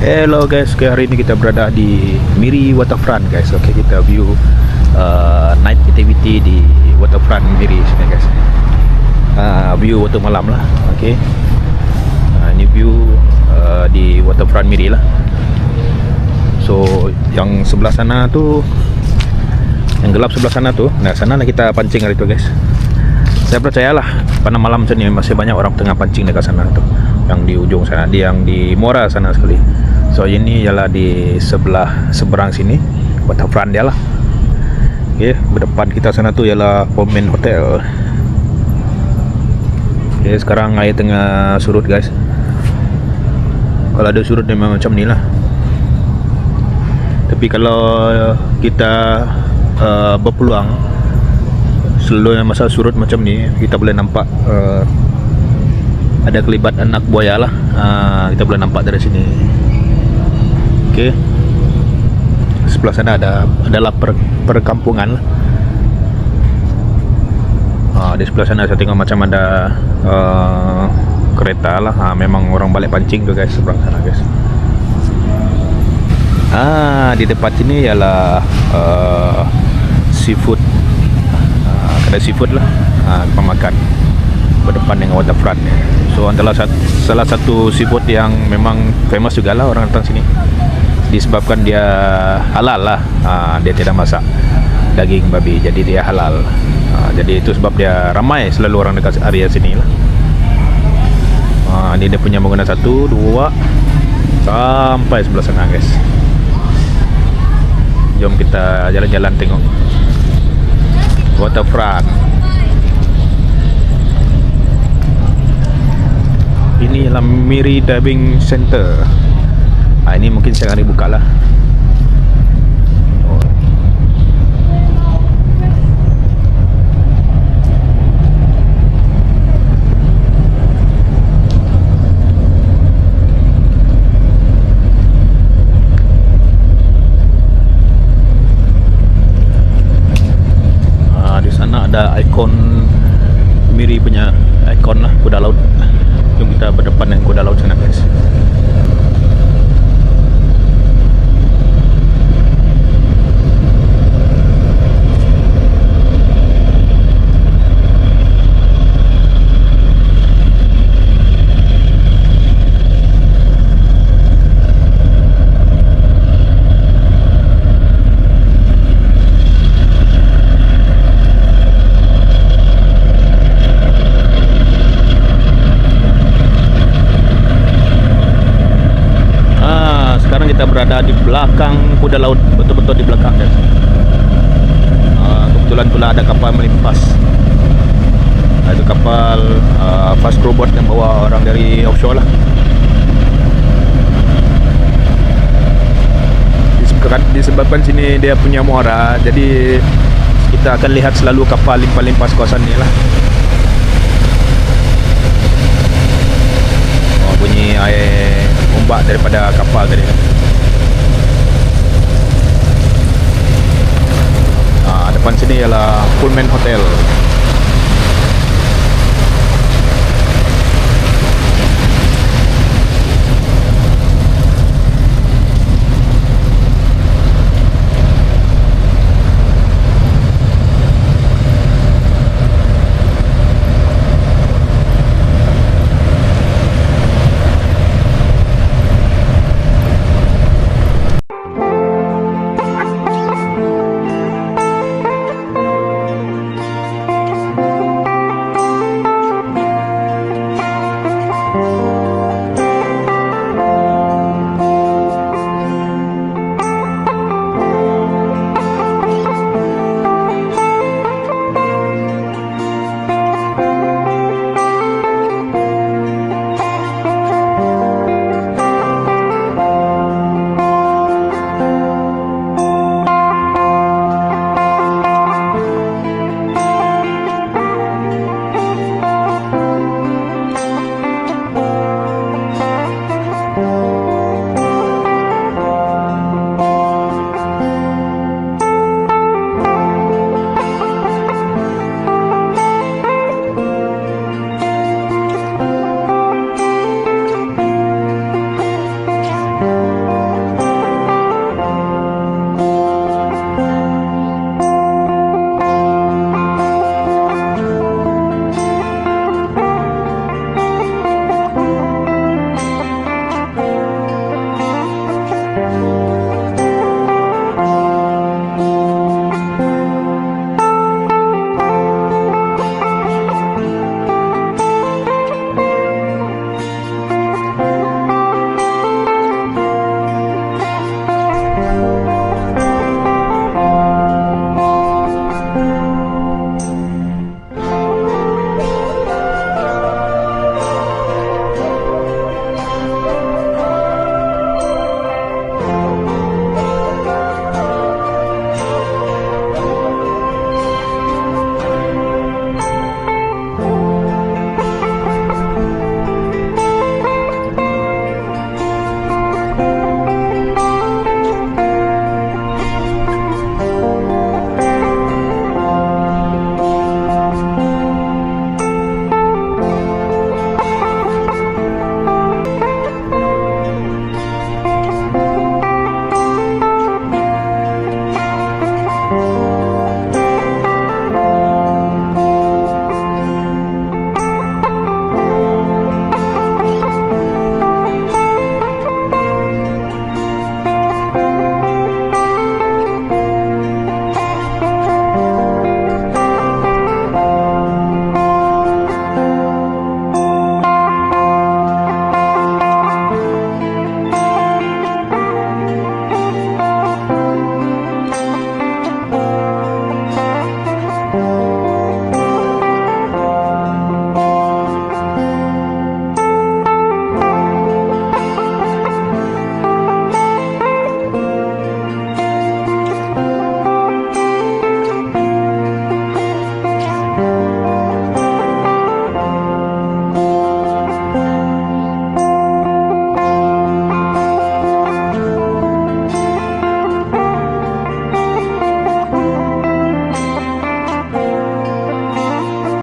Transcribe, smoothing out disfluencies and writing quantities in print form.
Hello guys, hari ini kita berada di Miri Waterfront guys. Oke, kita view night activity di Waterfront Miri sini guys. View waktu malam lah. Oke. Ini view di Waterfront Miri lah. So, yang sebelah sana tuh, yang gelap sebelah sana tuh, nah sana lah kita pancing hari itu guys. Saya percayalah pada malam sini masih banyak orang tengah pancing dekat sana tuh, yang di ujung sana, yang di Muara sana sekali. So ini ialah di seberang sini Waterfront dia lah. Oke, berdepan kita sana tuh ialah Pullman Hotel. Oke, sekarang air tengah surut guys. Kalau ada surut memang macam ni lah. Tapi kalau kita berpeluang selalu masa surut macam ni, kita boleh nampak ada kelibat anak buaya lah. Kita boleh nampak dari sini. Oke, sebelah sana adalah perkampungan lah. Di sebelah sana saya tengok macam ada kereta lah. Memang orang balik pancing tu guys, seberang sana guys. Di depan sini ialah seafood, kedai seafood lah, pemakan berdepan dengan Waterfront. So antara salah satu seafood yang memang famous juga lah orang datang sini, disebabkan dia halal lah. Dia tidak masak daging babi, jadi dia halal. Jadi itu sebab dia ramai selalu orang dekat area sini lah. Ini dia punya bangunan 1, 2 sampai sebelah sana guys. Jom kita jalan-jalan tengok Waterfront. Ini ialah Miri Diving Center. Ini mungkin saya akan dibuka lah. Di sana ada ikon Miri punya ikon lah, kuda laut. Jom kita berdepan dengan kuda laut sana guys. Sekarang kita berada di belakang kuda laut, betul-betul di belakang guys. Kebetulan pula ada kapal melimpas. Itu kapal fast robot yang bawa orang dari offshore lah. Disebabkan sini dia punya muara, jadi kita akan lihat selalu kapal limpas kawasan ni lah. Bunyi air ombak daripada kapal tadi. Depan sini ialah Pullman Hotel.